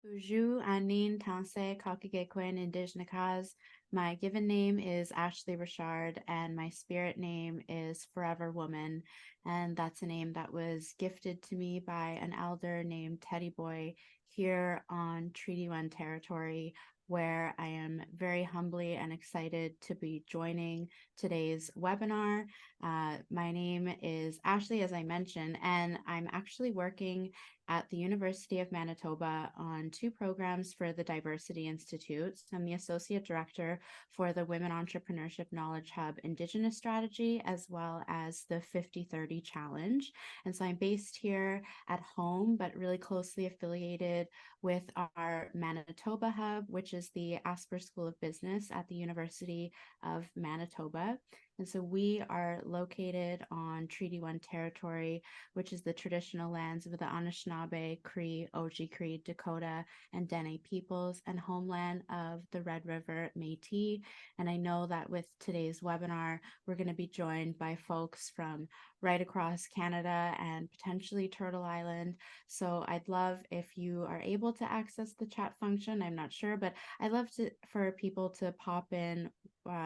Bonjour, Anin, Tanse, Kakigekwen, Indigenous. My given name is Ashley Richard, and my spirit name is Forever Woman. And that's a name that was gifted to me by an elder named Teddy Boy here on Treaty One territory, where I am very humbly and excited to be joining today's webinar. My name is Ashley, as I mentioned, and I'm actually working at the University of Manitoba on two programs for the Diversity Institute. I'm the Associate Director for the Women Entrepreneurship Knowledge Hub Indigenous Strategy, as well as the 50/30 Challenge. And so I'm based here at home, but really closely affiliated with our Manitoba Hub, which is the Asper School of Business at the University of Manitoba. And so we are located on Treaty One territory, which is the traditional lands of the Anishinaabe, Cree, Oji-Cree, Dakota, and Dene peoples, and homeland of the Red River Métis. And I know that with today's webinar, we're going to be joined by folks from right across Canada and potentially Turtle Island. So I'd love if you are able to access the chat function. I'm not sure, but I'd love for people to pop in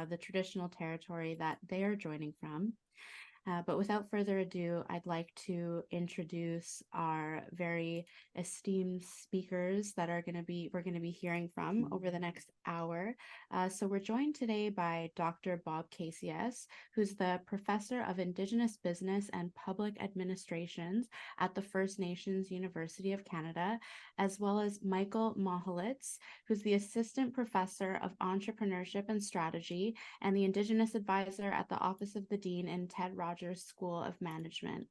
the traditional territory that they are joining from. But without further ado, I'd like to introduce our very esteemed speakers that we're going to be hearing from over the next hour. So we're joined today by Dr. Bob KCS, who's the Professor of Indigenous Business and Public Administrations at the First Nations University of Canada, as well as Michael Moholitz, who's the Assistant Professor of Entrepreneurship and Strategy and the Indigenous Advisor at the Office of the Dean in Ted Rogers School of Management.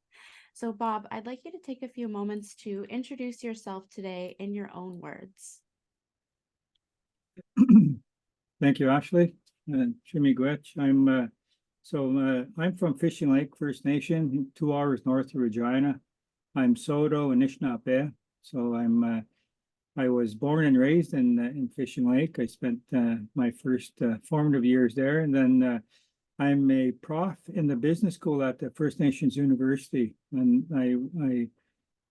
So Bob, I'd like you to take a few moments to introduce yourself today in your own words. Thank you, Ashley. Jimmy Gwetch. I'm from Fishing Lake First Nation, 2 hours north of Regina. I'm Saulteaux Anishinaabe. So I was born and raised in Fishing Lake. I spent my first formative years there, and then I'm a prof in the business school at the First Nations University. And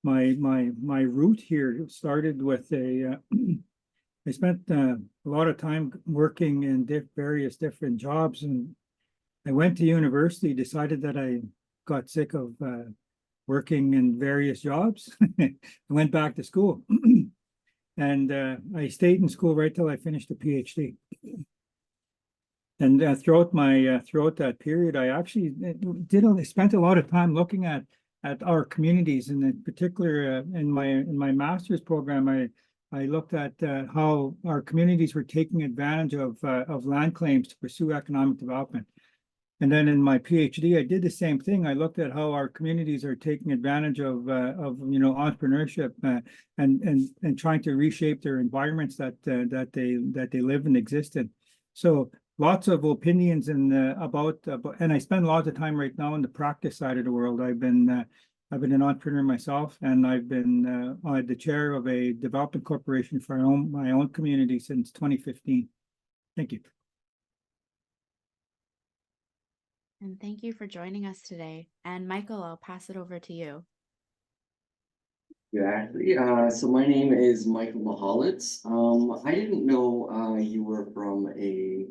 my route here started with I spent a lot of time working in various different jobs, and I went to university, decided that I got sick of working in various jobs. I went back to school. And I stayed in school right till I finished a PhD. And throughout that period, I actually spent a lot of time looking at our communities, and in particular in my master's program, I looked at how our communities were taking advantage of land claims to pursue economic development. And then in my PhD, I did the same thing. I looked at how our communities are taking advantage of entrepreneurship and trying to reshape their environments that they live and exist in. So lots of opinions about, and I spend lots of time right now in the practice side of the world. I've been an entrepreneur myself, and I've been the chair of a development corporation for my own community since 2015. Thank you. And thank you for joining us today. And Michael, I'll pass it over to you. Yeah, so my name is Michael Moholitz. I didn't know you were from a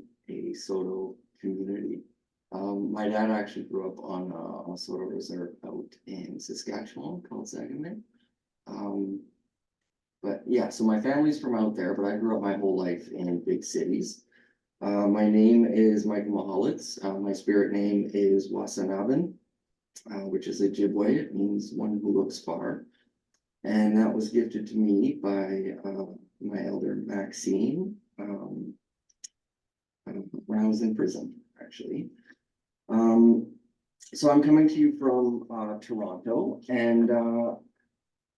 Saulteaux community. My dad actually grew up on a Saulteaux reserve out in Saskatchewan called Sagamay. But yeah, so my family's from out there, but I grew up my whole life in big cities. My name is Michael Moholitz. My spirit name is Wasanabin, which is Ojibwe. It means one who looks far. And that was gifted to me by my elder Maxine when I was in prison, actually. So I'm coming to you from Toronto, and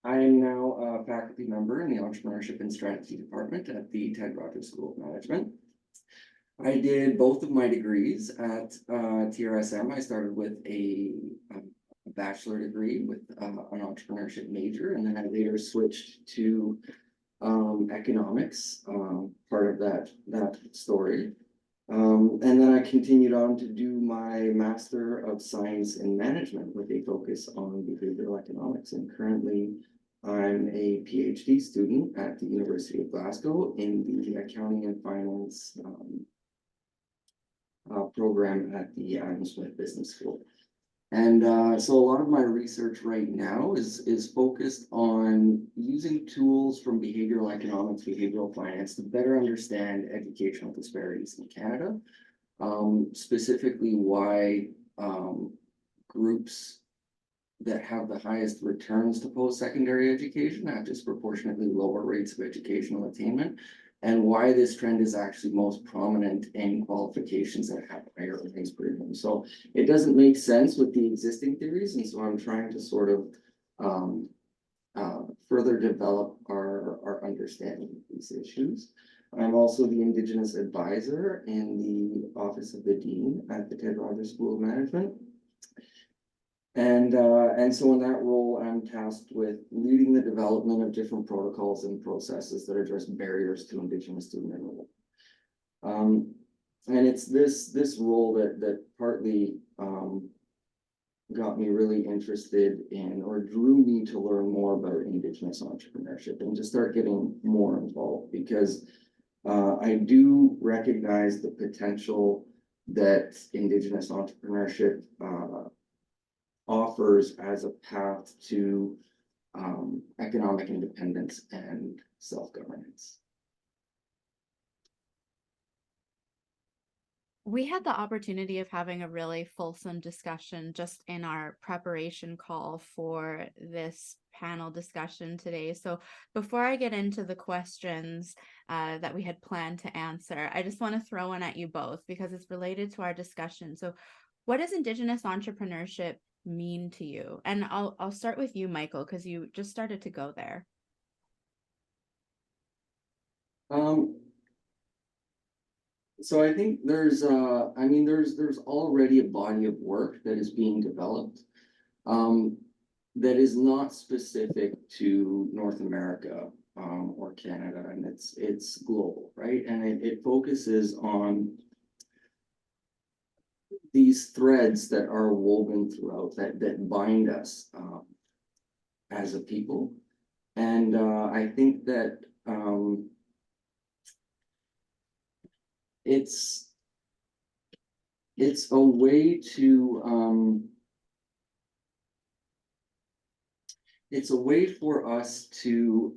I am now a faculty member in the Entrepreneurship and Strategy Department at the Ted Rogers School of Management. I did both of my degrees at TRSM. I started with a bachelor degree with an entrepreneurship major, and then I later switched to economics, part of that story. And then I continued on to do my Master of Science in Management with a focus on behavioral economics. And currently I'm a PhD student at the University of Glasgow in the Accounting and Finance program at the Adam Smith Business School. And so a lot of my research right now is focused on using tools from behavioral economics, behavioral finance to better understand educational disparities in Canada, specifically why groups that have the highest returns to post-secondary education have disproportionately lower rates of educational attainment, and why this trend is actually most prominent in qualifications that have higher earnings premium. So it doesn't make sense with the existing theories, and so I'm trying to sort of further develop our understanding of these issues. I'm also the Indigenous advisor in the Office of the Dean at the Ted Rogers School of Management. And so in that role, I'm tasked with leading the development of different protocols and processes that address barriers to Indigenous student enrollment. And it's this role that partly got me really interested in, or drew me to learn more about Indigenous entrepreneurship and to start getting more involved, because I do recognize the potential that Indigenous entrepreneurship offers as a path to economic independence and self-governance. We had the opportunity of having a really fulsome discussion just in our preparation call for this panel discussion today. So before I get into the questions that we had planned to answer, I just want to throw one at you both because it's related to our discussion. So what does Indigenous entrepreneurship mean to you? And I'll start with you, Michael, because you just started to go there. So I think there's already a body of work that is being developed that is not specific to North America or Canada, and it's global, right? And it focuses on these threads that are woven throughout that bind us as a people. And I think that it's a way to it's a way for us to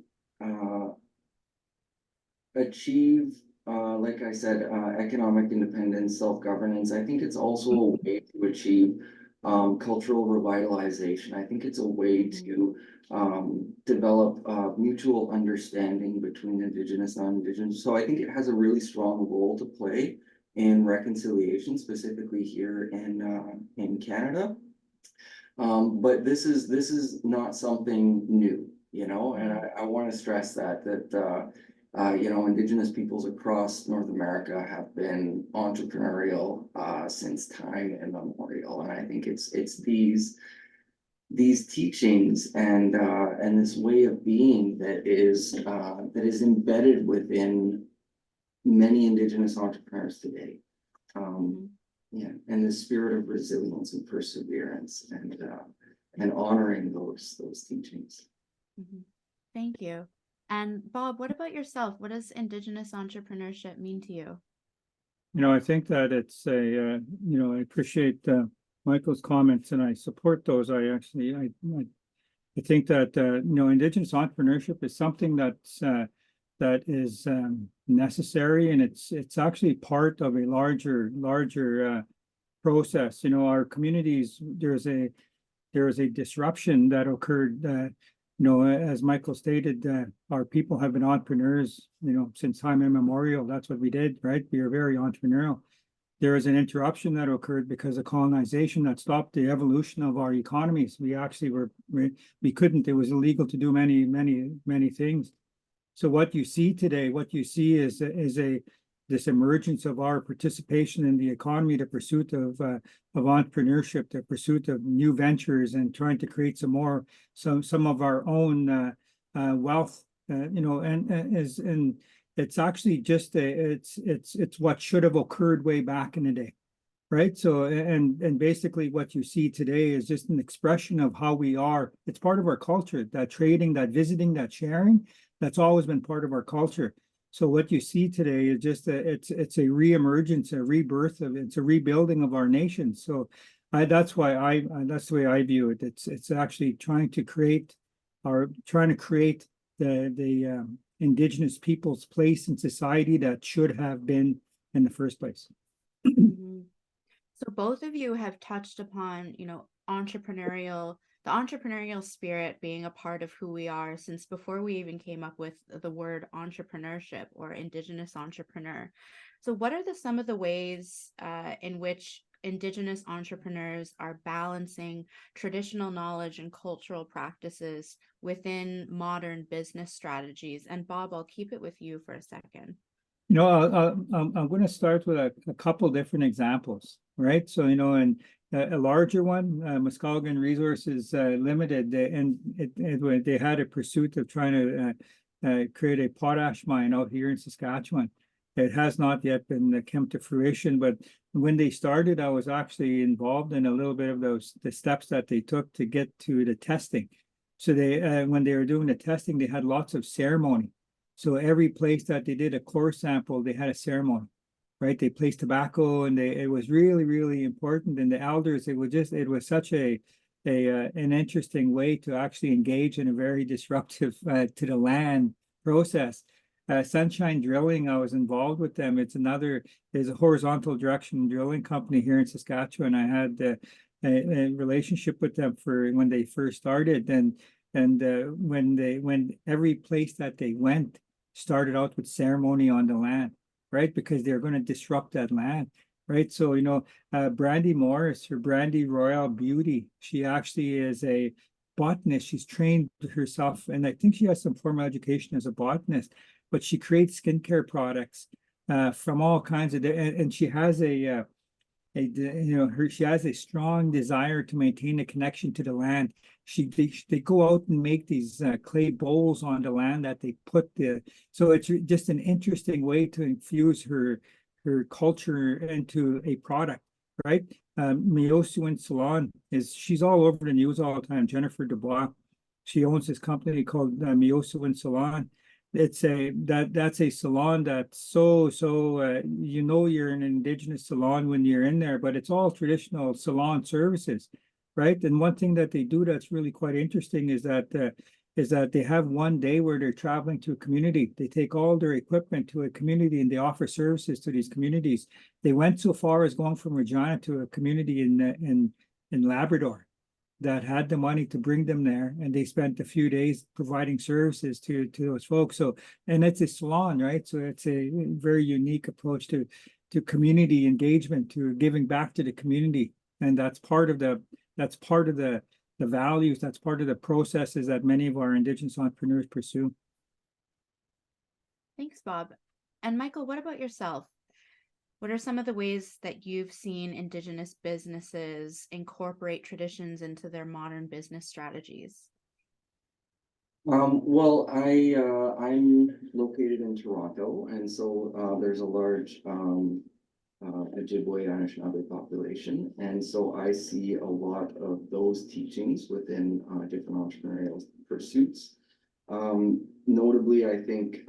achieve like I said, economic independence, self-governance. I think it's also a way to achieve cultural revitalization. I think it's a way to develop mutual understanding between Indigenous and non-Indigenous. So I think it has a really strong role to play in reconciliation, specifically here in Canada. But this is not something new, you know, and I want to stress that you know, Indigenous peoples across North America have been entrepreneurial since time immemorial, and I think it's these teachings and this way of being that is embedded within many Indigenous entrepreneurs today. Yeah, and the spirit of resilience and perseverance and honoring those teachings. Thank you. And Bob, what about yourself? What does Indigenous entrepreneurship mean to you? You know, I think that it's a, you know, I appreciate Michael's comments and I support those. I think that, you know, Indigenous entrepreneurship is something that's, that is necessary, and it's actually part of a larger process. You know, our communities, there is a disruption that occurred. You know, as Michael stated, our people have been entrepreneurs, you know, since time immemorial. That's what we did, right? We are very entrepreneurial. There was an interruption that occurred because of colonization that stopped the evolution of our economies. We actually we couldn't. It was illegal to do many things. So what you see today, what you see is this emergence of our participation in the economy, the pursuit of entrepreneurship, the pursuit of new ventures, and trying to create some of our own wealth. You know, and it's actually just it's what should have occurred way back in the day. right? So, and basically what you see today is just an expression of how we are. It's part of our culture, that trading, that visiting, that sharing, that's always been part of our culture. So what you see today is just it's a reemergence, a rebirth of it's a rebuilding of our nation. So that's that's the way I view it. It's actually trying to create the Indigenous people's place in society that should have been in the first place. Mhm. So both of you have touched upon, the entrepreneurial spirit being a part of who we are since before we even came up with the word entrepreneurship or Indigenous entrepreneur. So what are some of the ways in which Indigenous entrepreneurs are balancing traditional knowledge and cultural practices within modern business strategies? And Bob, I'll keep it with you for a second. I'm going to start with a couple different examples, right? So, and a larger one, Muskogee Resources Limited, they had a pursuit of trying to create a potash mine out here in Saskatchewan. It has not yet been come to fruition, but when they started, I was actually involved in a little bit of the steps that they took to get to the testing. So when they were doing the testing, they had lots of ceremony. So every place that they did a core sample, they had a ceremony, right? They placed tobacco, and it was really, really important. And the elders, it was such an interesting way to actually engage in a very disruptive to the land process. Sunshine Drilling, I was involved with them. Is a horizontal direction drilling company here in Saskatchewan. I had a relationship with them for when they first started, and when every place that they went started out with ceremony on the land, right? Because they're going to disrupt that land, right? So, Brandy Morris, her Brandy Royal Beauty, she actually is a botanist. She's trained herself, and I think she has some formal education as a botanist, but she creates skincare products from all kinds of, and she has she has a strong desire to maintain a connection to the land. They go out and make these clay bowls on the land that they so it's just an interesting way to infuse her culture into a product, right? Miosuin Salon she's all over the news all the time. Jennifer Dubois, she owns this company called Miosuin Salon. That's a salon that's you're an Indigenous salon when you're in there, but it's all traditional salon services, right? And one thing that they do that's really quite interesting is that they have one day where they're traveling to a community. They take all their equipment to a community and they offer services to these communities. They went so far as going from Regina to a community in Labrador that had the money to bring them there, and they spent a few days providing services to those folks. So, and it's a salon, right? So it's a very unique approach to community engagement, to giving back to the community, and that's part of the values, that's part of the processes that many of our Indigenous entrepreneurs pursue. Thanks, Bob. And Michael, what about yourself? What are some of the ways that you've seen Indigenous businesses incorporate traditions into their modern business strategies? Well, I'm located in Toronto, and so there's a large Ojibwe, Anishinaabe population, and so I see a lot of those teachings within different entrepreneurial pursuits. Notably, I think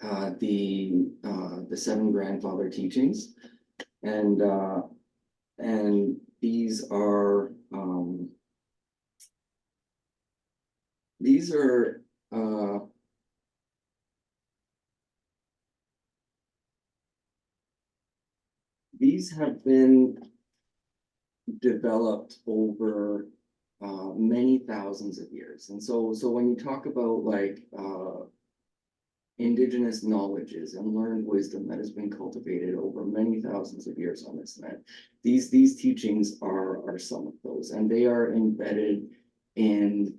the seven grandfather teachings, and these are these have been developed over many thousands of years, and so when you talk about like Indigenous knowledges and learned wisdom that has been cultivated over many thousands of years on this land, these teachings are some of those, and they are embedded in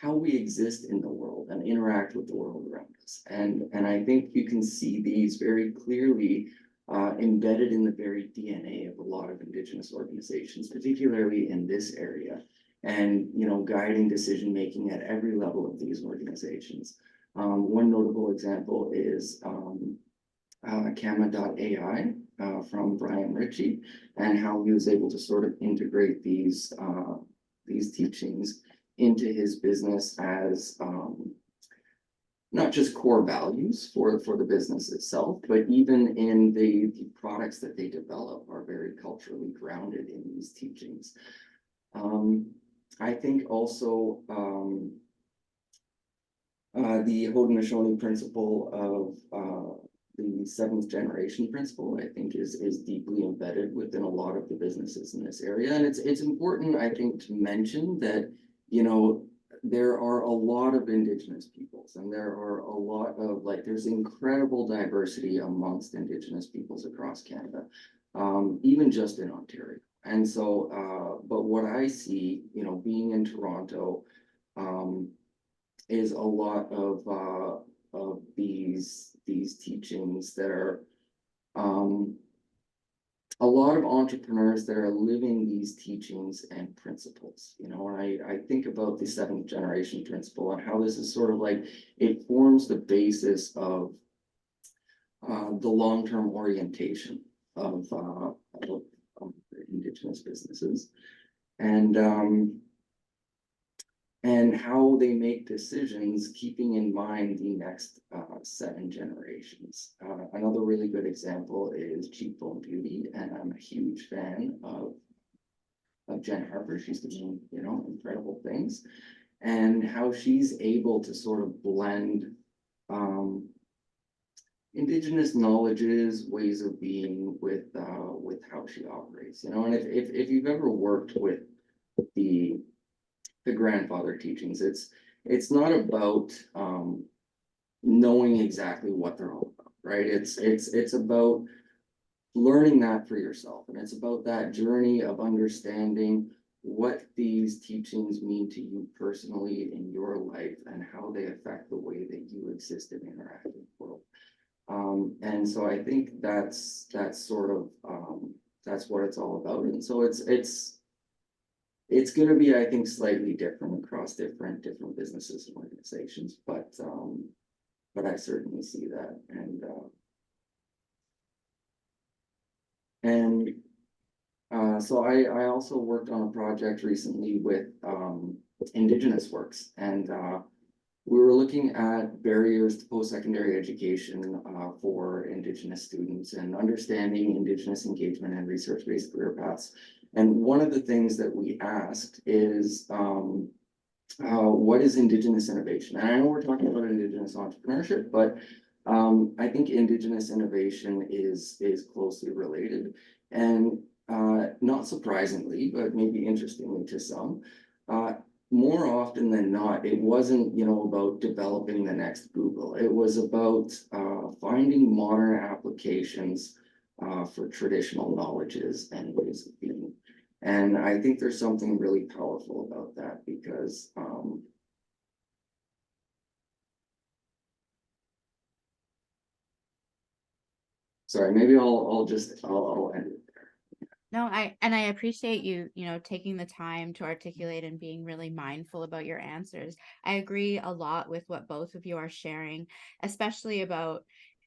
how we exist in the world and interact with the world around us. And I think you can see these very clearly embedded in the very DNA of a lot of Indigenous organizations, particularly in this area, and guiding decision making at every level of these organizations. One notable example is Kama.ai, from Brian Ritchie, and how he was able to sort of integrate these teachings into his business as not just core values for the business itself, but even in the products that they develop are very culturally grounded in these teachings. I think also the Haudenosaunee principle of the seventh generation principle, I think is deeply embedded within a lot of the businesses in this area. And it's important, I think, to mention that, you know, there are a lot of Indigenous peoples, and there are a lot of, like, there's incredible diversity amongst Indigenous peoples across Canada, even just in Ontario. And so, but what I see, you know, being in Toronto, is a lot of these teachings that are a lot of entrepreneurs that are living these teachings and principles, you know. And I think about the seventh generation principle and how this is sort of like, it forms the basis of the long-term orientation of Indigenous businesses, and how they make decisions keeping in mind the next 7 generations. Another really good example is Cheekbone Beauty, and I'm a huge fan of Jen Harper. She's doing, you know, incredible things, and how she's able to sort of blend Indigenous knowledges, ways of being with how she operates, you know. And if you've ever worked with the grandfather teachings, it's not about knowing exactly what they're all about, right? It's about learning that for yourself, and it's about that journey of understanding what these teachings mean to you personally in your life, and how they affect the way that you exist and interact in the world. And so I think that's sort of that's what it's all about. And so it's going to be, I think, slightly different across different businesses and organizations, but I certainly see that. So I also worked on a project recently with Indigenous Works, and we were looking at barriers to post-secondary education for Indigenous students, and understanding Indigenous engagement and research-based career paths. And one of the things that we asked is, what is Indigenous innovation? And I know we're talking about Indigenous entrepreneurship, but I think Indigenous innovation is closely related. And not surprisingly, but maybe interestingly to some, more often than not, it wasn't, you know, about developing the next Google. It was about finding modern applications for traditional knowledges and ways of being. And I think there's something really powerful about that, because sorry, maybe I'll end it there. No, I appreciate you taking the time to articulate and being really mindful about your answers. I agree a lot with what both of you are sharing, especially about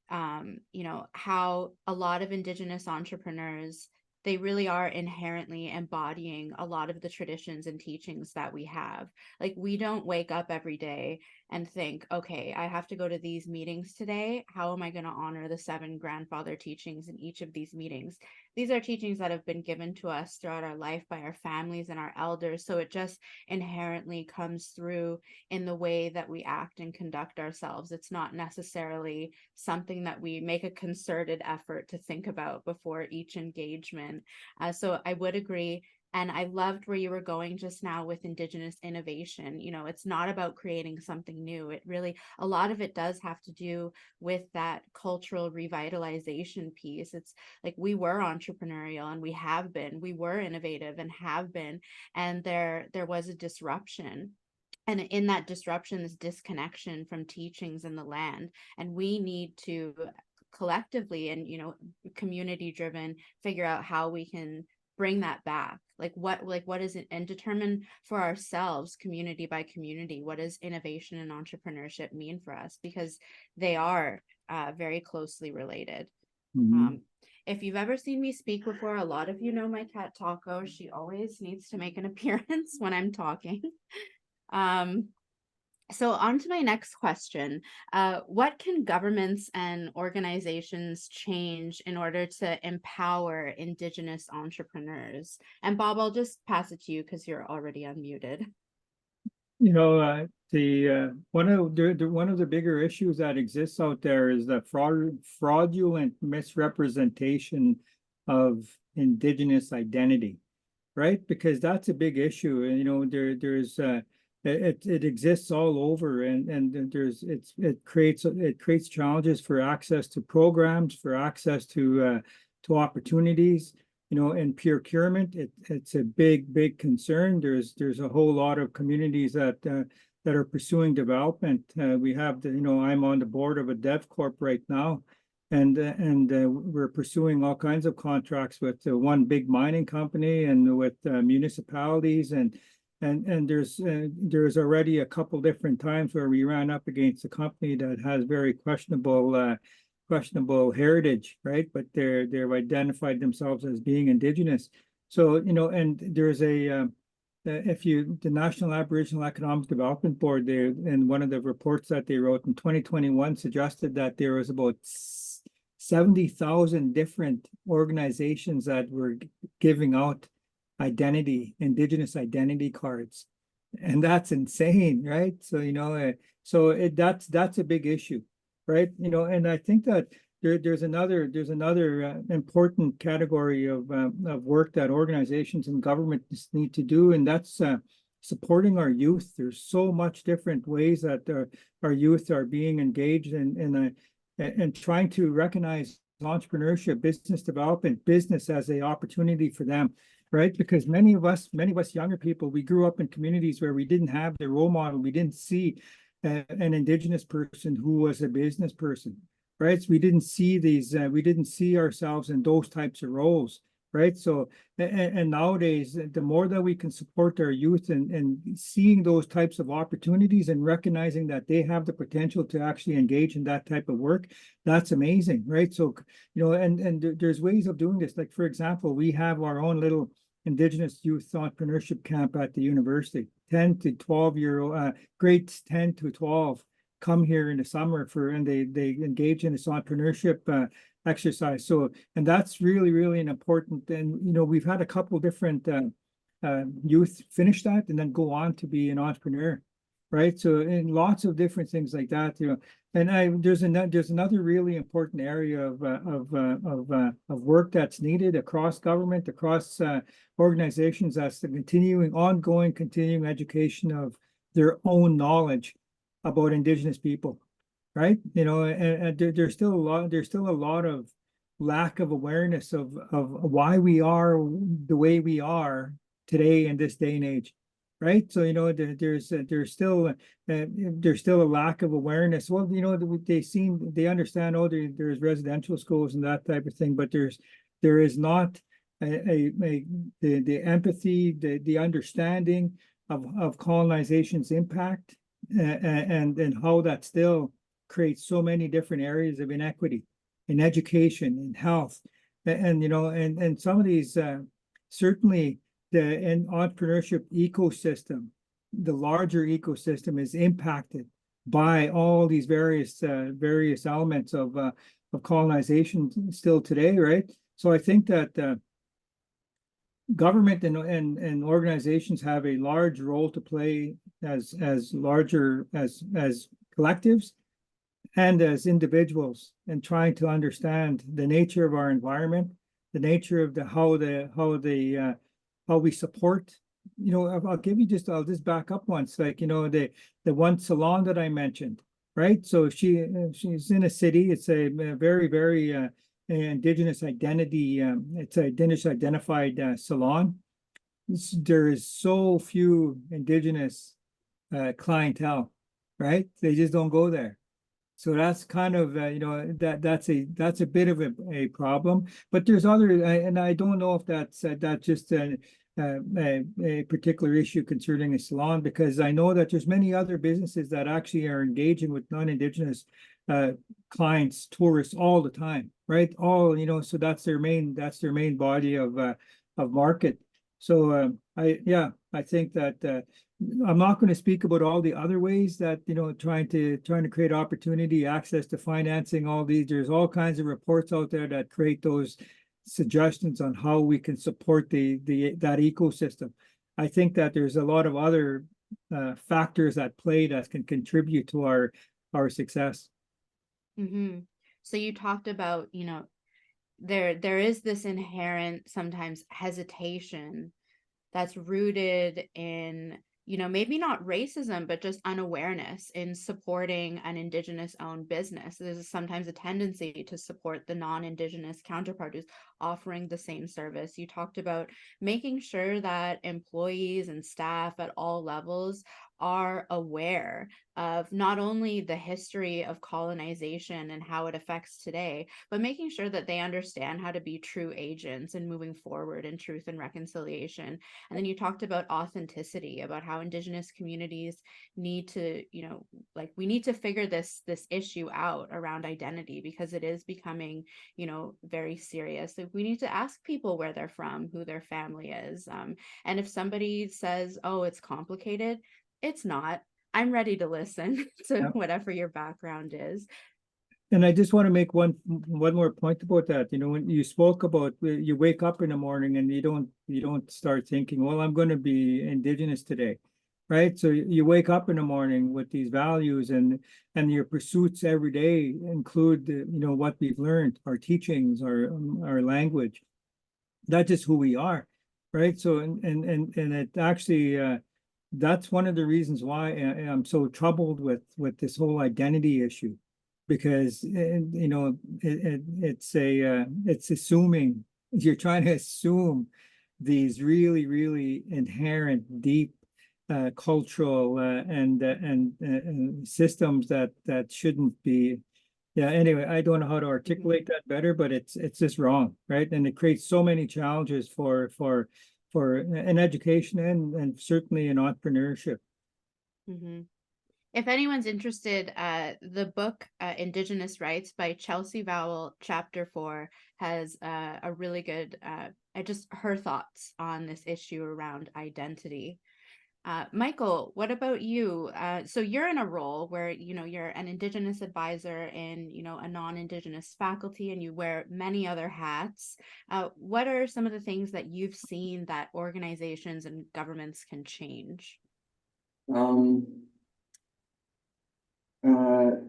how a lot of Indigenous entrepreneurs, they really are inherently embodying a lot of the traditions and teachings that we have. Like, we don't wake up every day and think, okay, I have to go to these meetings today. How am I going to honor the 7 grandfather teachings in each of these meetings? These are teachings that have been given to us throughout our life by our families and our elders. So it just inherently comes through in the way that we act and conduct ourselves. It's not necessarily something that we make a concerted effort to think about before each engagement. So I would agree. And I loved where you were going just now with Indigenous innovation. It's not about creating something new. It really, a lot of it does have to do with that cultural revitalization piece. It's like, we were entrepreneurial and we were innovative and have been, and there was a disruption. And in that disruption, this disconnection from teachings in the land. And we need to collectively and, community driven, figure out how we can bring that back. What is it, and determine for ourselves, community by community, what does innovation and entrepreneurship mean for us? Because they are very closely related. Mhm. If you've ever seen me speak before, a lot of you know my cat Taco. She always needs to make an appearance when I'm talking. So on to my next question. What can governments and organizations change in order to empower Indigenous entrepreneurs? And Bob, I'll just pass it to you because you're already unmuted. One of the bigger issues that exists out there is the fraudulent misrepresentation of Indigenous identity, right? Because that's a big issue, and there's it exists all over, and it creates challenges for access to programs, for access to opportunities. In procurement, it's a big concern. There's a whole lot of communities that are pursuing development. We have I'm on the board of a dev corp right now, and we're pursuing all kinds of contracts with one big mining company and with municipalities, and there's already a couple different times where we ran up against a company that has very questionable heritage, right? But they've identified themselves as being Indigenous. So, and there's the National Aboriginal Economic Development Board, in one of the reports that they wrote in 2021 suggested that there was about 70,000 different organizations that were giving out Indigenous identity cards. And that's insane, right? So, that's a big issue. Right, and I think that there's another important category of work that organizations and governments need to do, and that's supporting our youth. There's so much different ways that our youth are being engaged in and trying to recognize entrepreneurship, business development, business as an opportunity for them. Right, because many of us younger people, we grew up in communities where we didn't have the role model. We didn't see an Indigenous person who was a business person, right? So we didn't see ourselves in those types of roles, right? So, and nowadays, the more that we can support our youth and seeing those types of opportunities and recognizing that they have the potential to actually engage in that type of work, that's amazing, right? So, and there's ways of doing this. Like, for example, we have our own little Indigenous Youth Entrepreneurship Camp at the university. 10 to 12-year-old grades 10 to 12 come here in the summer and they engage in this entrepreneurship exercise. So, and that's really an important, and we've had a couple different youth finish that and then go on to be an entrepreneur, right? So, and lots of different things like that, and there's another really important area of work that's needed across government, across organizations. That's the continuing education of their own knowledge about Indigenous people, right? And there's still a lot of lack of awareness of why we are the way we are today in this day and age. Right, so there's still a lack of awareness. Well, they understand. Oh, there's residential schools and that type of thing, but there is not the empathy, the understanding of colonization's impact, and how that still creates so many different areas of inequity in education, in health, and some of these certainly. The entrepreneurship ecosystem, the larger ecosystem, is impacted by all these various elements of colonization still today, right? So I think that government and organizations have a large role to play as collectives and as individuals in trying to understand the nature of our environment, the nature of how we support. I'll just back up once, like, the one salon that I mentioned, right? So she's in a city. It's a very Indigenous identity. It's an Indigenous identified salon. There is so few Indigenous clientele, right? They just don't go there. So that's kind of that's a bit of a problem. But there's other, and I don't know if that's just a particular issue concerning a salon, because I know that there's many other businesses that actually are engaging with non-Indigenous clients, tourists all the time, right? All, you know, so that's their main body of market. So I think that I'm not going to speak about all the other ways that, you know, trying to create opportunity, access to financing, all these. There's all kinds of reports out there that create those suggestions on how we can support that ecosystem. I think that there's a lot of other factors at play that can contribute to our success. Mm-hmm. So you talked about, you know, there is this inherent sometimes hesitation that's rooted in, you know, maybe not racism, but just unawareness in supporting an Indigenous-owned business. There's sometimes a tendency to support the non-Indigenous counterpart who's offering the same service. You talked about making sure that employees and staff at all levels are aware of not only the history of colonization and how it affects today, but making sure that they understand how to be true agents and moving forward in truth and reconciliation. And then you talked about authenticity, about how Indigenous communities need to, you know, like we need to figure this issue out around identity, because it is becoming, you know, very serious. So we need to ask people where they're from, who their family is. And if somebody says, oh, it's complicated, it's not. I'm ready to listen to whatever your background is. And I just want to make one more point about that. You know, when you spoke about you wake up in the morning and you don't start thinking, well, I'm going to be Indigenous today, right? So you wake up in the morning with these values, and your pursuits every day include you know, what we've learned, our teachings, our language. That's just who we are, right? So and it actually that's one of the reasons why I'm so troubled with this whole identity issue, because you know, it's assuming, you're trying to assume these really inherent deep cultural and systems that shouldn't be. Yeah, anyway, I don't know how to articulate that better, but it's just wrong, right? And it creates so many challenges for an education and certainly in entrepreneurship. Mm-hmm. If anyone's interested, the book Indigenous Rights by Chelsea Vowell, Chapter 4, has a really good, just her thoughts on this issue around identity. Michael, what about you? So you're in a role where, you know, you're an Indigenous advisor in, you know, a non-Indigenous faculty, and you wear many other hats. What are some of the things that you've seen that organizations and governments can change?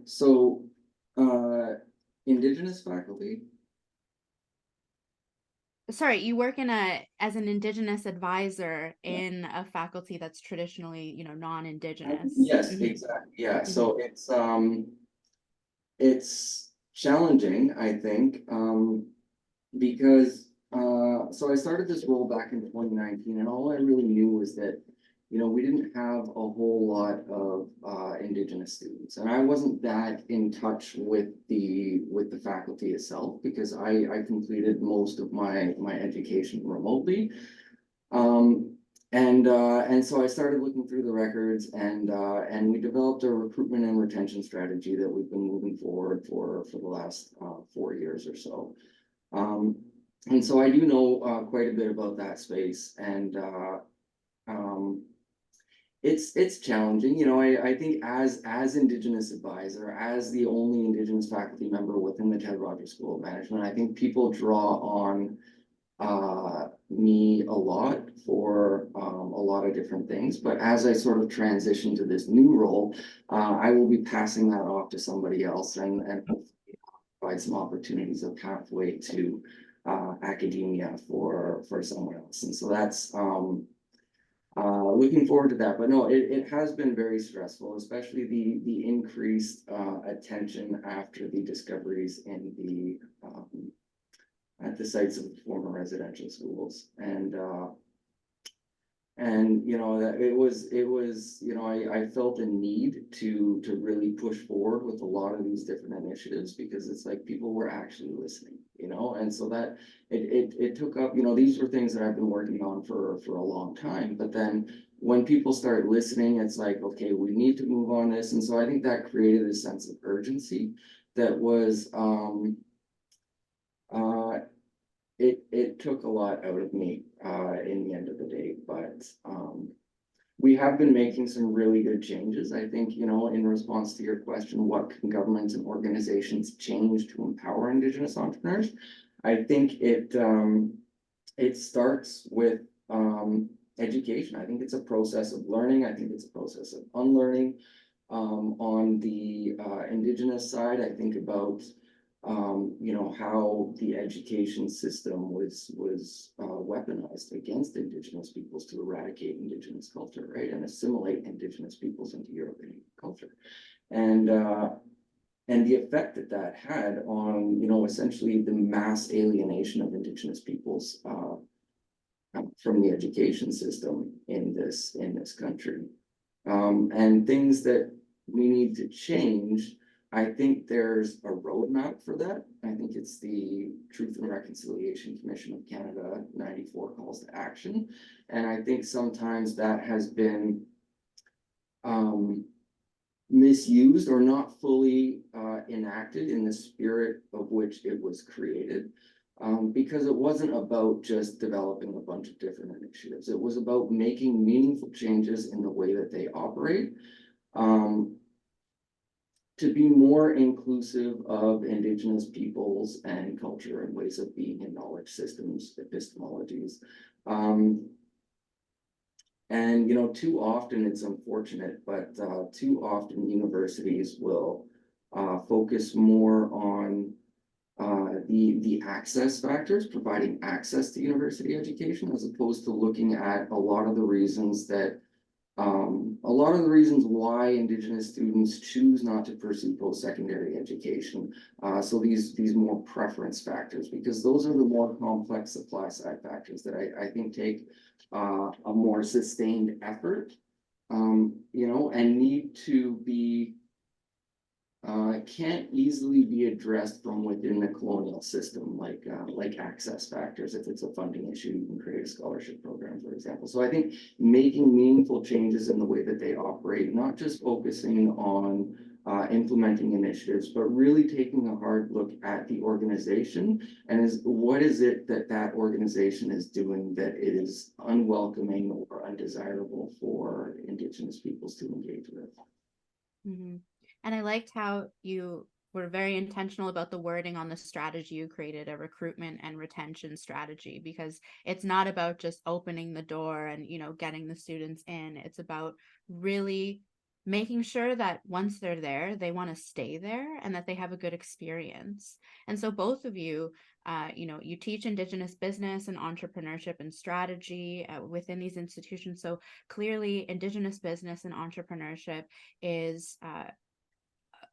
So Indigenous faculty. Sorry, you work as an Indigenous advisor in a faculty that's traditionally, you know, non-Indigenous. Yes, Mm-hmm. exactly. Yeah. Mm-hmm. So it's challenging, I think, because so I started this role back in 2019, and all I really knew was that, you know, we didn't have a whole lot of Indigenous students, and I wasn't that in touch with the faculty itself, because I completed most of my education remotely. And so I started looking through the records, and we developed a recruitment and retention strategy that we've been moving forward for the last 4 years or so. And so I do know quite a bit about that space, and it's challenging. You know, I think as Indigenous advisor, as the only Indigenous faculty member within the Ted Rogers School of Management, I think people draw on me a lot for a lot of different things. But as I sort of transition to this new role, I will be passing that off to somebody else, and hopefully provide some opportunities of pathway to academia for someone else. And so that's looking forward to that. But no, it has been very stressful, especially the increased attention after the discoveries in the at the sites of former residential schools. And you know, that it was you know, I felt a need to really push forward with a lot of these different initiatives, because it's like people were actually listening, you know. And so that it took up, you know, these were things that I've been working on for a long time, but then when people start listening, it's like, okay, we need to move on this. And so I think that created a sense of urgency that was, it took a lot out of me in the end of the day, but we have been making some really good changes. I think, you know, in response to your question, what can governments and organizations change to empower Indigenous entrepreneurs? I think it starts with education. I think it's a process of learning. I think it's a process of unlearning. On the Indigenous side, I think about you know, how the education system was weaponized against Indigenous peoples to eradicate Indigenous culture, right, and assimilate Indigenous peoples into European culture, and the effect that that had on, you know, essentially the mass alienation of Indigenous peoples from the education system in this country, and things that we need to change. I think there's a roadmap for that. I think it's the Truth and Reconciliation Commission of Canada 94 calls to action. And I think sometimes that has been misused or not fully enacted in the spirit of which it was created. Because it wasn't about just developing a bunch of different initiatives. It was about making meaningful changes in the way that they operate. To be more inclusive of Indigenous peoples and culture and ways of being in knowledge systems, epistemologies. And, you know, too often, it's unfortunate, but too often universities will focus more on the access factors, providing access to university education, as opposed to looking at a lot of the reasons that why Indigenous students choose not to pursue post-secondary education. So these more preference factors, because those are the more complex supply side factors that I think take a more sustained effort, you know, and need to be can't easily be addressed from within the colonial system, like access factors. If it's a funding issue, you can create a scholarship program, for example. So I think making meaningful changes in the way that they operate, not just focusing on implementing initiatives, but really taking a hard look at the organization and what is it that organization is doing that is unwelcoming or undesirable for Indigenous peoples to engage with. Mm-hmm. And I liked how you were very intentional about the wording on the strategy you created, a recruitment and retention strategy, because it's not about just opening the door and, you know, getting the students in. It's about really making sure that once they're there, they want to stay there and that they have a good experience. And so both of you, you know, you teach Indigenous business and entrepreneurship and strategy within these institutions. So clearly Indigenous business and entrepreneurship is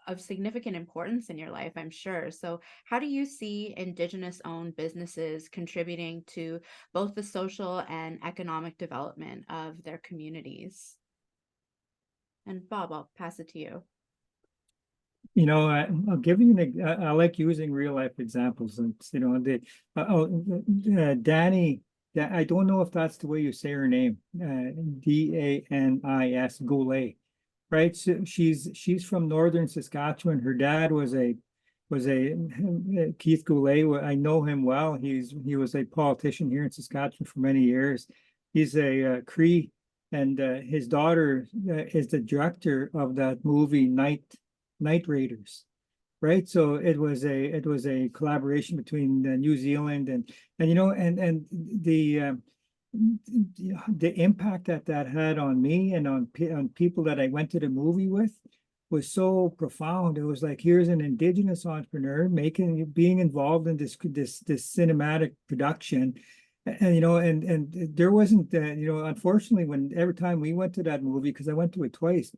of significant importance in your life, I'm sure. So how do you see Indigenous-owned businesses contributing to both the social and economic development of their communities? And Bob, I'll pass it to you. You know, I'll give you I like using real life examples, and you know, Danny. I don't know if that's the way you say her name. Danis Goulet, right? So she's from northern Saskatchewan. Her dad was a Keith Goulet. I know him well. He was a politician here in Saskatchewan for many years. He's a Cree, and his daughter is the director of that movie Night Raiders, right? So it was a collaboration between New Zealand and you know, and the impact that had on me and on people that I went to the movie with was so profound. It was like, here's an Indigenous entrepreneur being involved in this cinematic production. And you know, and there wasn't you know, unfortunately, every time we went to that movie, because I went to it twice,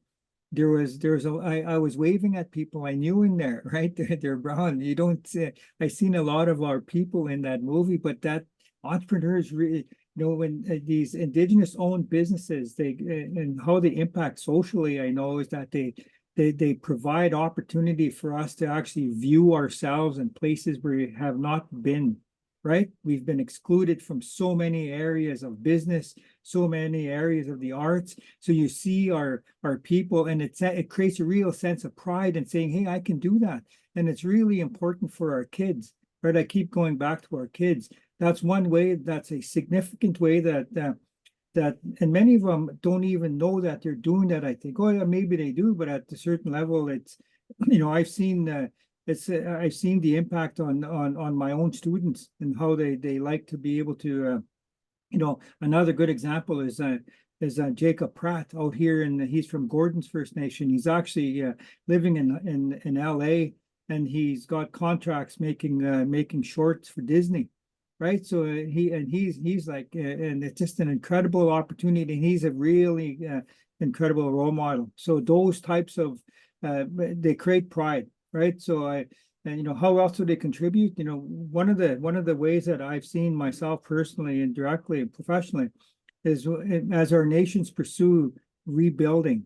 I was waving at people I knew in there, right? They're brown. You don't see, I seen a lot of our people in that movie, but that entrepreneurs really, you know, when these Indigenous owned businesses, and how they impact socially, I know is that they provide opportunity for us to actually view ourselves in places where we have not been right? We've been excluded from so many areas of business, so many areas of the arts. So you see our people, and it creates a real sense of pride in saying, hey, I can do that. And it's really important for our kids, right? I keep going back to our kids. That's one way, that's a significant way that and many of them don't even know that they're doing that. I think, oh yeah, maybe they do, but at a certain level, it's, I've seen I've seen the impact on my own students and how they like to be able to, another good example is Jacob Pratt out here, and he's from Gordon's First Nation. He's actually living in LA, and he's got contracts making shorts for Disney, right? So he's like, and it's just an incredible opportunity, and he's a really incredible role model. So those types of they create pride, right? So and how else do they contribute? One of the ways that I've seen myself personally and directly and professionally is, as our nations pursue rebuilding,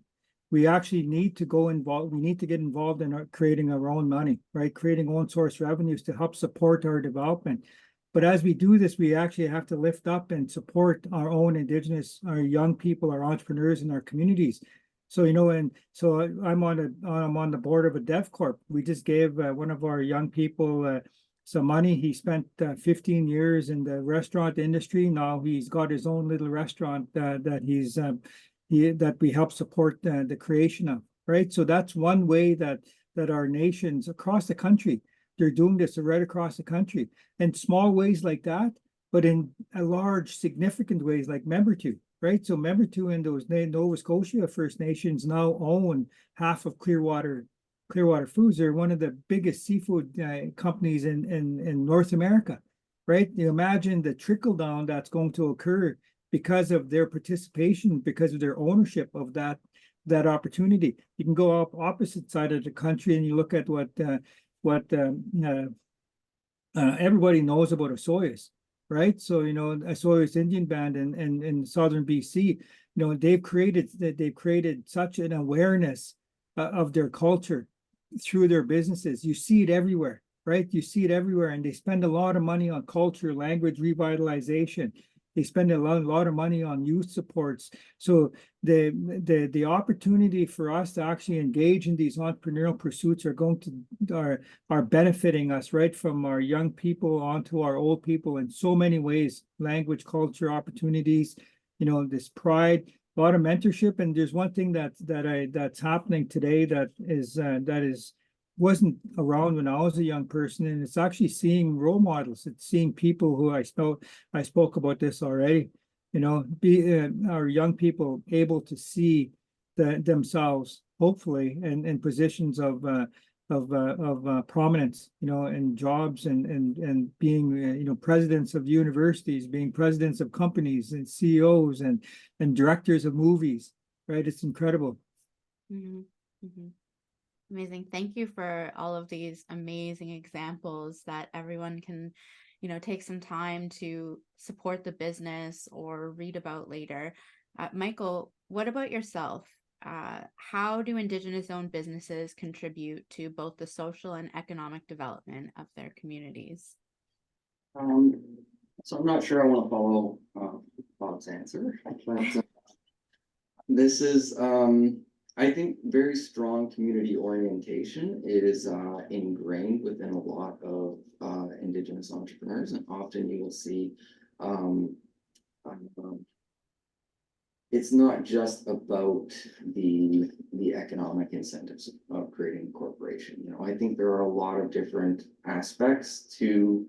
we actually need to get involved in creating our own money, right? Creating own source revenues to help support our development. But as we do this, we actually have to lift up and support our own Indigenous, our young people, our entrepreneurs in our communities. So, and so I'm on the board of a Dev Corp. We just gave one of our young people some money. He spent 15 years in the restaurant industry. Now he's got his own little restaurant that that we help support the creation of, right? So that's one way that our nations across the country, they're doing this right across the country, in small ways like that, but in a large, significant ways like Membertou, right? So Membertou and those Nova Scotia First Nations now own half of Clearwater Foods. They're one of the biggest seafood companies in North America, right? You imagine the trickle down that's going to occur because of their participation, because of their ownership of that opportunity. You can go up opposite side of the country and you look at what everybody knows about Osoyoos, right? So Osoyoos Indian Band in southern BC, they've created such an awareness of their culture through their businesses. You see it everywhere, right? You see it everywhere, and they spend a lot of money on culture, language revitalization. They spend a lot of money on youth supports. So the opportunity for us to actually engage in these entrepreneurial pursuits are benefiting us, right, from our young people onto our old people in so many ways: language, culture, opportunities, this pride, a lot of mentorship. And there's one thing that's happening today that wasn't around when I was a young person, and it's actually seeing role models. It's seeing people who I spoke about this already, be our young people able to see themselves, hopefully, in positions of prominence, in jobs and being, presidents of universities, being presidents of companies and CEOs and directors of movies, right? It's incredible. Mm-hmm. Mm-hmm. Amazing. Thank you for all of these amazing examples that everyone can, take some time to support the business or read about later. Michael, what about yourself? How do Indigenous-owned businesses contribute to both the social and economic development of their communities? So I'm not sure I want to follow Bob's answer, but this is I think very strong community orientation is ingrained within a lot of Indigenous entrepreneurs, and often you will see it's not just about the economic incentives of creating a corporation. I think there are a lot of different aspects to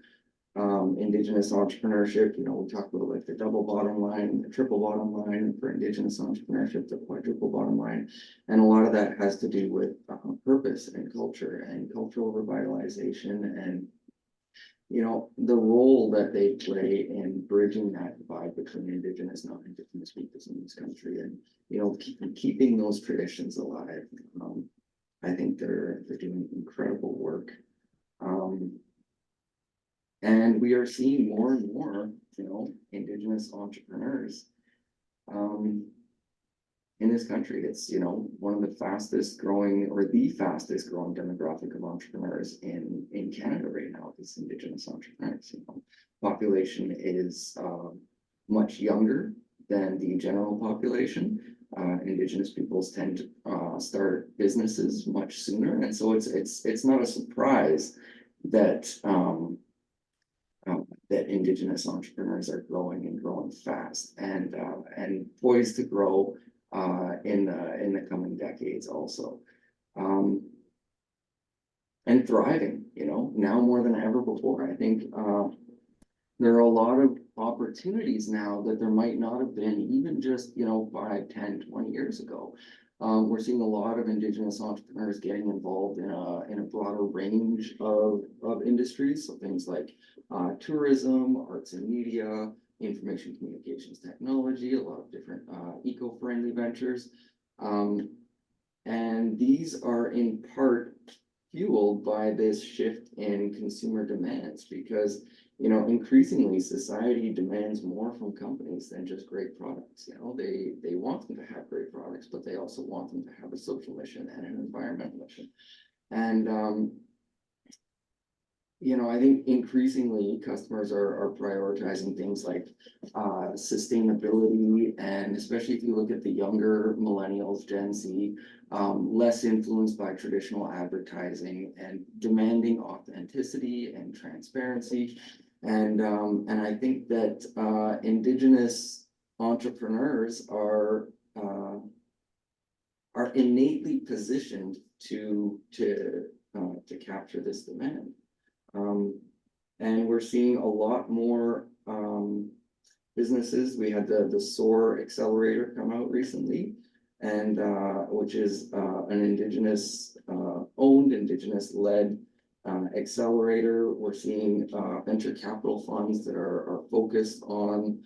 Indigenous entrepreneurship. We talk about like the double bottom line, the triple bottom line for Indigenous entrepreneurship, the quadruple bottom line. And a lot of that has to do with purpose and culture and cultural revitalization and, the role that they play in bridging that divide between Indigenous and non-Indigenous peoples in this country, and, keeping those traditions alive. I think they're doing incredible work. And we are seeing more and more, Indigenous entrepreneurs. in this country. It's, you know, one of the fastest growing, or the fastest growing demographic of entrepreneurs in Canada right now is Indigenous entrepreneurs. You know, population is much younger than the general population. Indigenous peoples tend to start businesses much sooner, and so it's not a surprise that that Indigenous entrepreneurs are growing and growing fast, and poised to grow in the coming decades also, and thriving. You know, now more than ever before. I think there are a lot of opportunities now that there might not have been even just, you know, 5, 10, 20 years ago. We're seeing a lot of Indigenous entrepreneurs getting involved in a broader range of industries. So things like tourism, arts and media, information communications technology, a lot of different eco-friendly ventures. And these are in part fueled by this shift in consumer demands, because, you know, increasingly society demands more from companies than just great products. You know, they want them to have great products, but they also want them to have a social mission and an environmental mission. And you know, I think increasingly customers are prioritizing things like sustainability, and especially if you look at the younger millennials, Gen Z, less influenced by traditional advertising and demanding authenticity and transparency. And I think that Indigenous entrepreneurs are innately positioned to capture this demand. And we're seeing a lot more businesses. We had the SOAR accelerator come out recently, and which is an Indigenous-owned, Indigenous-led accelerator. We're seeing venture capital funds that are focused on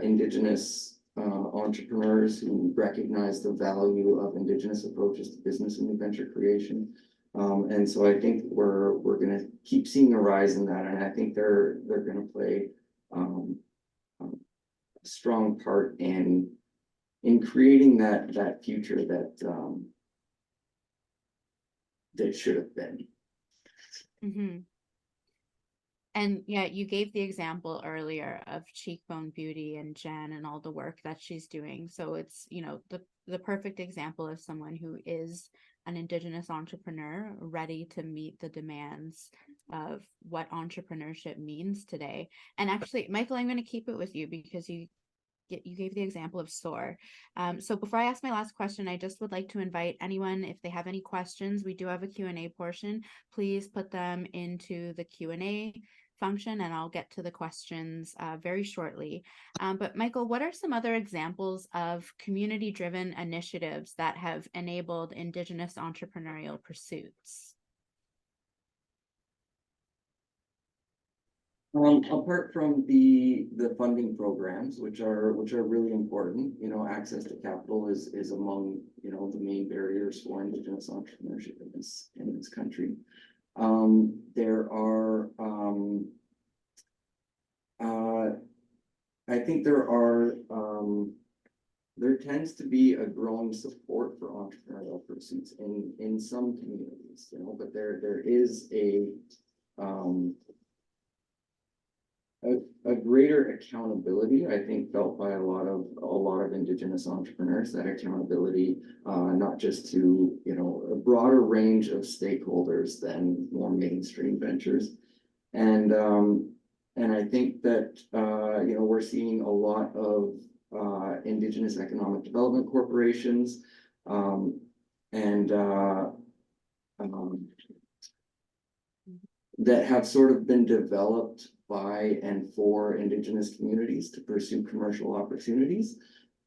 Indigenous entrepreneurs who recognize the value of Indigenous approaches to business and new venture creation. And so I think we're going to keep seeing a rise in that, and I think they're going to play a strong part in creating that future that should have been. Mm-hmm. And yeah, you gave the example earlier of Cheekbone Beauty and Jen and all the work that she's doing. So it's, you know, the perfect example of someone who is an Indigenous entrepreneur ready to meet the demands of what entrepreneurship means today. And actually, Michael, I'm going to keep it with you because you gave the example of SOAR. So before I ask my last question, I just would like to invite anyone, if they have any questions, we do have a Q&A portion. Please put them into the Q&A function, and I'll get to the questions very shortly. But Michael, what are some other examples of community-driven initiatives that have enabled Indigenous entrepreneurial pursuits? Apart from the funding programs, which are really important, you know, access to capital is among, you know, the main barriers for Indigenous entrepreneurship in this country. There are I think there tends to be a growing support for entrepreneurial pursuits in some communities, you know, but there is a greater accountability, I think, felt by a lot of Indigenous entrepreneurs. That accountability, not just to, you know, a broader range of stakeholders than more mainstream ventures, and I think that you know, we're seeing a lot of Indigenous economic development corporations, and that have sort of been developed by and for Indigenous communities to pursue commercial opportunities.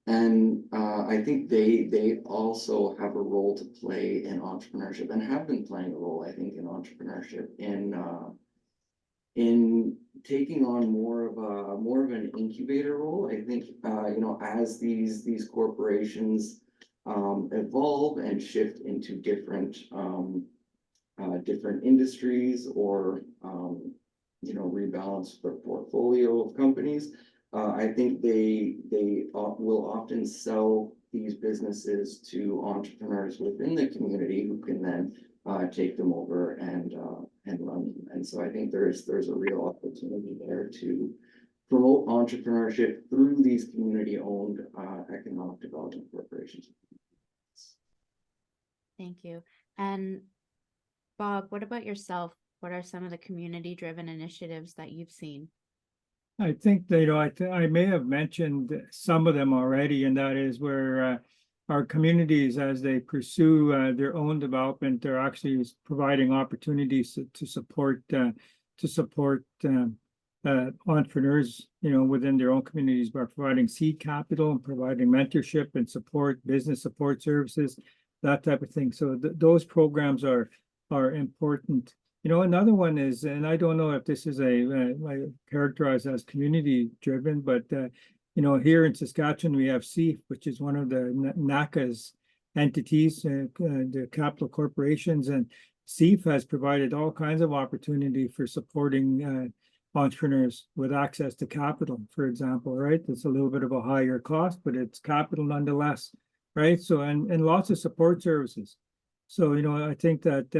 And I think they also have a role to play in entrepreneurship, and have been playing a role, I think, in entrepreneurship in taking on more of an incubator role. I think you know, as these corporations evolve and shift into different industries, or you know, rebalance their portfolio of companies, I think they will often sell these businesses to entrepreneurs within the community who can then take them over and run them. And so I think there's a real opportunity there to promote entrepreneurship through these community-owned economic development corporations. Thank you. And Bob, what about yourself? What are some of the community-driven initiatives that you've seen? I think that, I may have mentioned some of them already, and that is where our communities, as they pursue their own development, they're actually providing opportunities to support entrepreneurs, within their own communities by providing seed capital and providing mentorship and support, business support services, that type of thing. So those programs are important. Another one is, and I don't know if this is characterized as community driven, but here in Saskatchewan we have SEAF, which is one of the NACA's entities, the capital corporations, and SEAF has provided all kinds of opportunity for supporting entrepreneurs with access to capital, for example, right? It's a little bit of a higher cost, but it's capital nonetheless, right? So, and lots of support services. So, I think that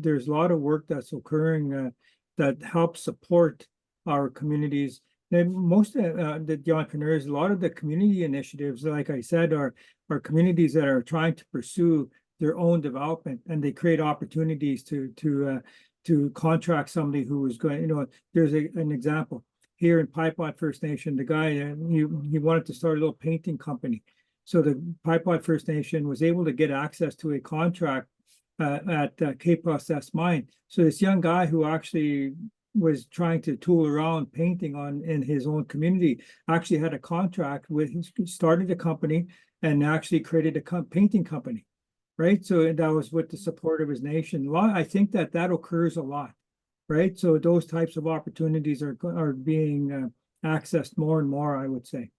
there's a lot of work that's occurring that helps support our communities. And most of the entrepreneurs, a lot of the community initiatives, like I said, are communities that are trying to pursue their own development, and they create opportunities to contract somebody who is going, there's an example here in Pipewat First Nation. The guy, he wanted to start a little painting company. So the Pipewat First Nation was able to get access to a contract at K+S Mine. So this young guy who actually was trying to tool around painting in his own community actually had a contract started a company and actually created a painting company, right? So that was with the support of his nation. I think that occurs a lot, right? So those types of opportunities are being accessed more and more, I would say.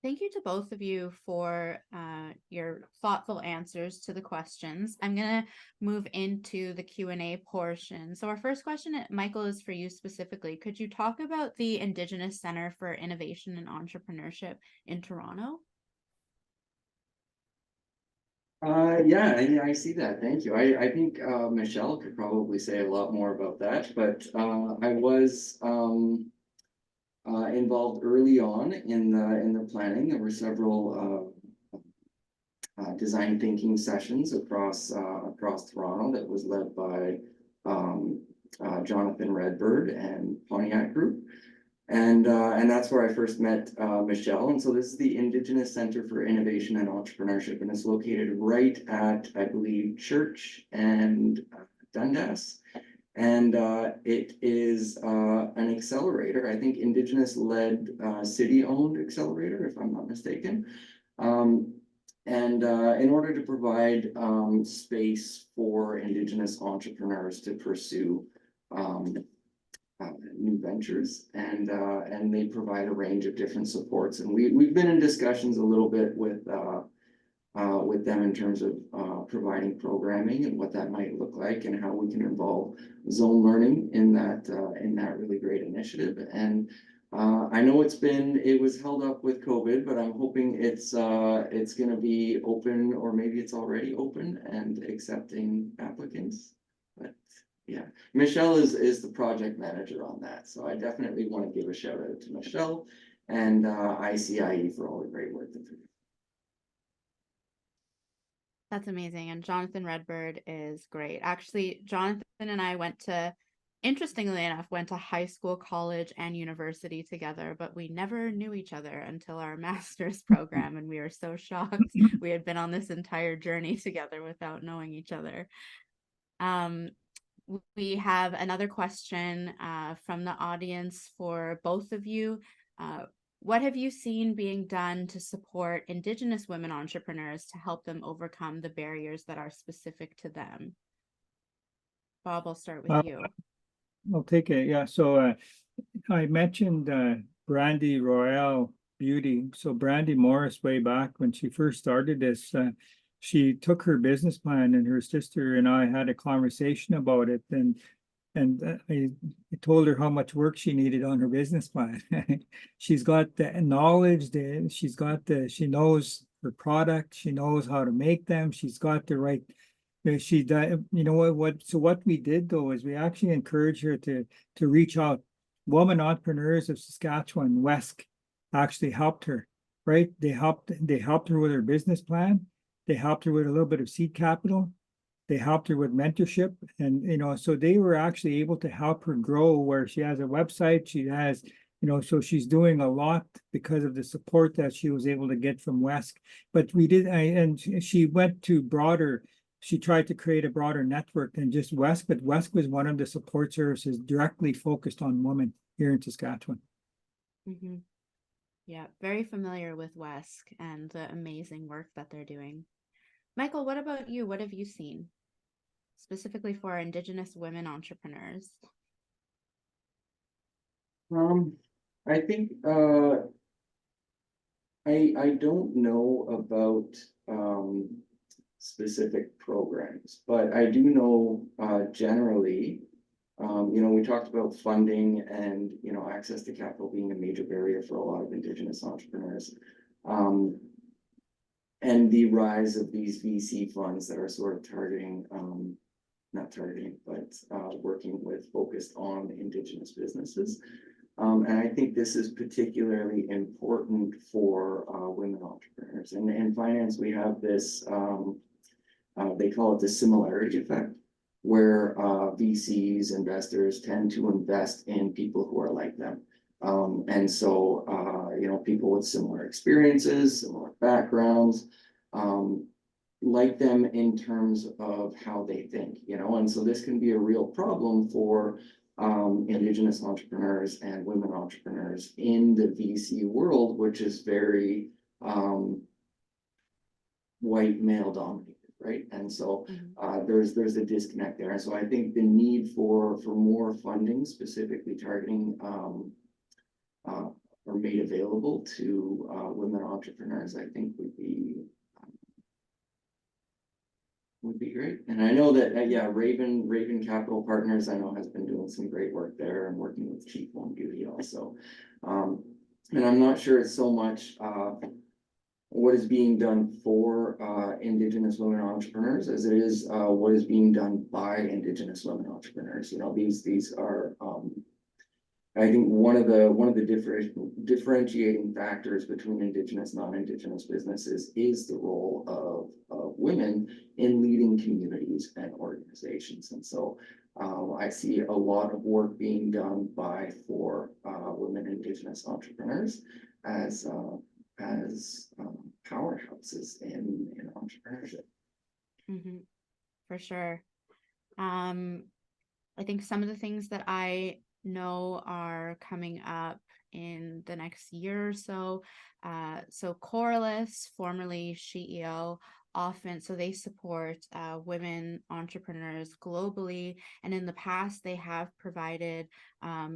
Thank you to both of you for your thoughtful answers to the questions. I'm going to move into the Q&A portion. So our first question, Michael, is for you specifically. Could you talk about the Indigenous Center for Innovation and Entrepreneurship in Toronto? Yeah, I see that. Thank you. I think Michelle could probably say a lot more about that, but I was involved early on in the planning. There were several design thinking sessions across Toronto that was led by Jonathan Redbird and Pontiac Group. And that's where I first met Michelle. And so this is the Indigenous Center for Innovation and Entrepreneurship, and it's located right at, I believe, Church and Dundas. And it is an accelerator, I think Indigenous-led, city-owned accelerator, if I'm not mistaken. And in order to provide space for Indigenous entrepreneurs to pursue new ventures, and they provide a range of different supports. And we've been in discussions a little bit with them in terms of providing programming and what that might look like, and how we can involve zone learning in that really great initiative. And I know it was held up with COVID, but I'm hoping it's going to be open, or maybe it's already open and accepting applicants. But yeah, Michelle is the project manager on that, so I definitely want to give a shout out to Michelle and ICIE for all the great work that they're doing. That's amazing. And Jonathan Redbird is great. Actually, Jonathan and I interestingly enough, went to high school, college, and university together, but we never knew each other until our master's program. And we were so shocked. We had been on this entire journey together without knowing each other. We have another question from the audience for both of you. What have you seen being done to support Indigenous women entrepreneurs to help them overcome the barriers that are specific to them? Bob, I'll start with you. I'll take it. Yeah. So I mentioned Brandy Royale Beauty. So Brandy Morris, way back when she first started this, she took her business plan, and her sister and I had a conversation about it. And And I told her how much work she needed on her business plan. She's got the knowledge, she knows her product, she knows how to make them, she's got the right, she, you know so what we did though is we actually encouraged her to reach out. Women Entrepreneurs of Saskatchewan, WESC, actually helped her, right? They helped her with her business plan. They helped her with a little bit of seed capital. They helped her with mentorship, and so they were actually able to help her grow, where she has a website, she has, so she's doing a lot because of the support that she was able to get from WESC. But and she went to broader, she tried to create a broader network than just WESC, but WESC was one of the support services directly focused on women here in Saskatchewan. Mm-hmm. Yeah, very familiar with WESC and the amazing work that they're doing. Michael, what about you? What have you seen specifically for Indigenous women entrepreneurs? I think I don't know about specific programs, but I do know generally, we talked about funding and access to capital being a major barrier for a lot of Indigenous entrepreneurs. And the rise of these VC funds that are sort of targeting, not targeting, but working with focused on Indigenous businesses. And I think this is particularly important for women entrepreneurs. And in finance, we have this, they call it the similarity effect, where VCs, investors tend to invest in people who are like them. And so, people with similar experiences, similar backgrounds, like them in terms of how they think, and so this can be a real problem for Indigenous entrepreneurs and women entrepreneurs in the VC world, which is very white male dominated, right? And so there's a disconnect there. And so I think the need for more funding, specifically targeting or made available to women entrepreneurs, I think would be great. And I know that Raven Capital Partners, I know, has been doing some great work there and working with Cheap Home Beauty also. And I'm not sure it's so much what is being done for Indigenous women entrepreneurs as it is what is being done by Indigenous women entrepreneurs. These are I think one of the differentiating factors between Indigenous and non-Indigenous businesses is the role of women in leading communities and organizations. And so I see a lot of work being done for women Indigenous entrepreneurs as powerhouses in entrepreneurship. Mm-hmm. For sure. I think some of the things that I know are coming up in the next year or so. So Corliss, formerly SheEO, so they support women entrepreneurs globally. And in the past, they have provided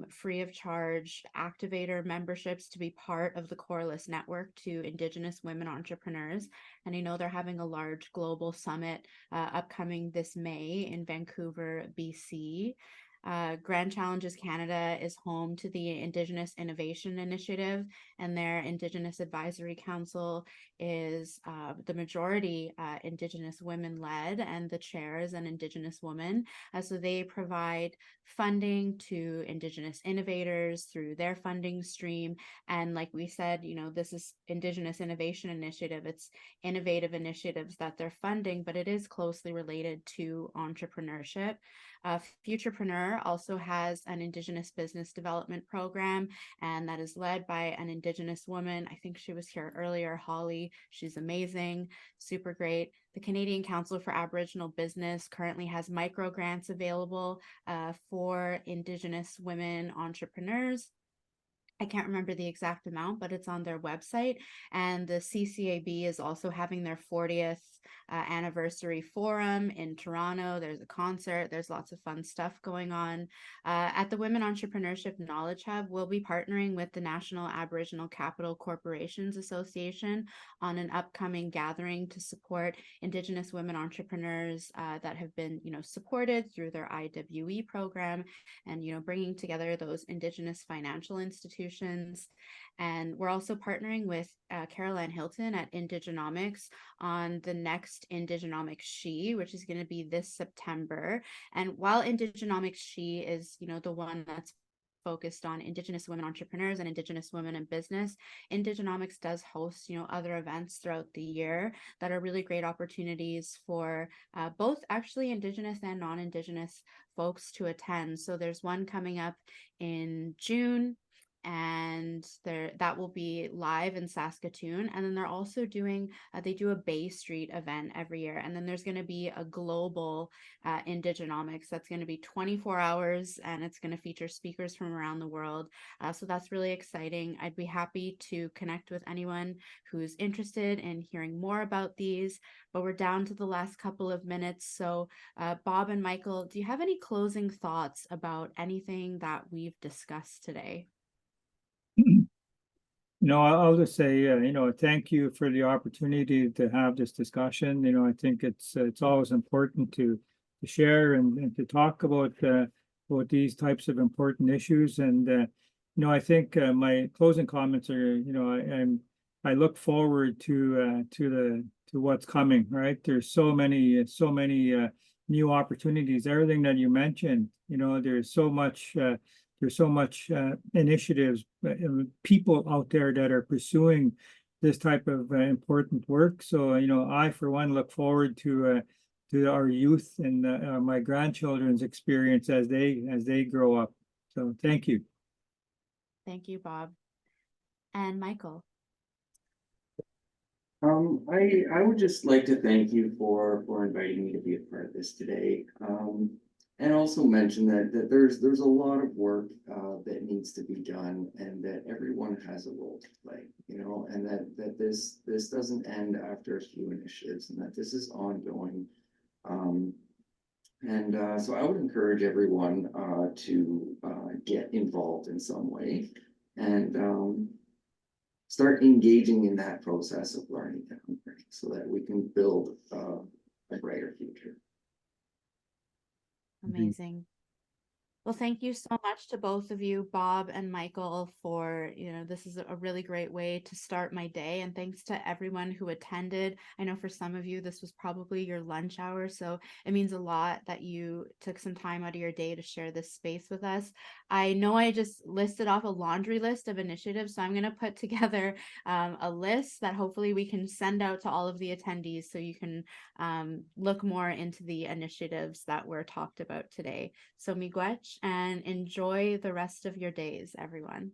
free of charge activator memberships to be part of the Corliss network to Indigenous women entrepreneurs. And I know they're having a large global summit upcoming this May in Vancouver, BC. Grand Challenges Canada is home to the Indigenous Innovation Initiative, and their Indigenous Advisory Council is the majority Indigenous women led, and the chair is an Indigenous woman. So they provide funding to Indigenous innovators through their funding stream. And like we said, this is Indigenous Innovation Initiative. It's innovative initiatives that they're funding, but it is closely related to entrepreneurship. Futurepreneur also has an Indigenous business development program, and that is led by an Indigenous woman. I think she was here earlier, Holly. She's amazing, super great. The Canadian Council for Aboriginal Business currently has micro grants available for Indigenous women entrepreneurs. I can't remember the exact amount, but it's on their website. And the CCAB is also having their 40th anniversary forum in Toronto. There's a concert. There's lots of fun stuff going on. At the Women Entrepreneurship Knowledge Hub, we'll be partnering with the National Aboriginal Capital Corporations Association on an upcoming gathering to support Indigenous women entrepreneurs that have been, supported through their IWE program, and bringing together those Indigenous financial institutions. And we're also partnering with Caroline Hilton at Indigenomics on the next Indigenomics She, which is going to be this September. And while Indigenomics She is, the one that's focused on Indigenous women entrepreneurs and Indigenous women in business, Indigenomics does host, other events throughout the year that are really great opportunities for both actually Indigenous and non-Indigenous folks to attend. So there's one coming up in June, and that will be live in Saskatoon. And then they're also doing they do a Bay Street event every year, and then there's going to be a global Indigenomics that's going to be 24 hours, and it's going to feature speakers from around the world. So that's really exciting. I'd be happy to connect with anyone who's interested in hearing more about these, but we're down to the last couple of minutes. So Bob and Michael, do you have any closing thoughts about anything that we've discussed today? No, I'll just say, thank you for the opportunity to have this discussion. I think it's always important to share and to talk about these types of important issues. And I think my closing comments are, I look forward to what's coming. Right, there's so many new opportunities. Everything that you mentioned, there's so much. There's so much initiatives, people out there that are pursuing this type of important work. So, I, for one, look forward to our youth and my grandchildren's experience as they grow up. So, thank you. Thank you, Bob. And Michael. I would just like to thank you for inviting me to be a part of this today. And also mention that there's a lot of work that needs to be done, and that everyone has a role to play, and that this doesn't end after a few initiatives, and that this is ongoing. So I would encourage everyone to get involved in some way, and start engaging in that process of learning and learning, so that we can build a brighter future. Amazing. Well, thank you so much to both of you, Bob and Michael, for, this is a really great way to start my day. And thanks to everyone who attended. I know for some of you, this was probably your lunch hour. So it means a lot that you took some time out of your day to share this space with us. I know I just listed off a laundry list of initiatives, so I'm going to put together a list that hopefully we can send out to all of the attendees, so you can look more into the initiatives that were talked about today. So miigwech, and enjoy the rest of your days, everyone.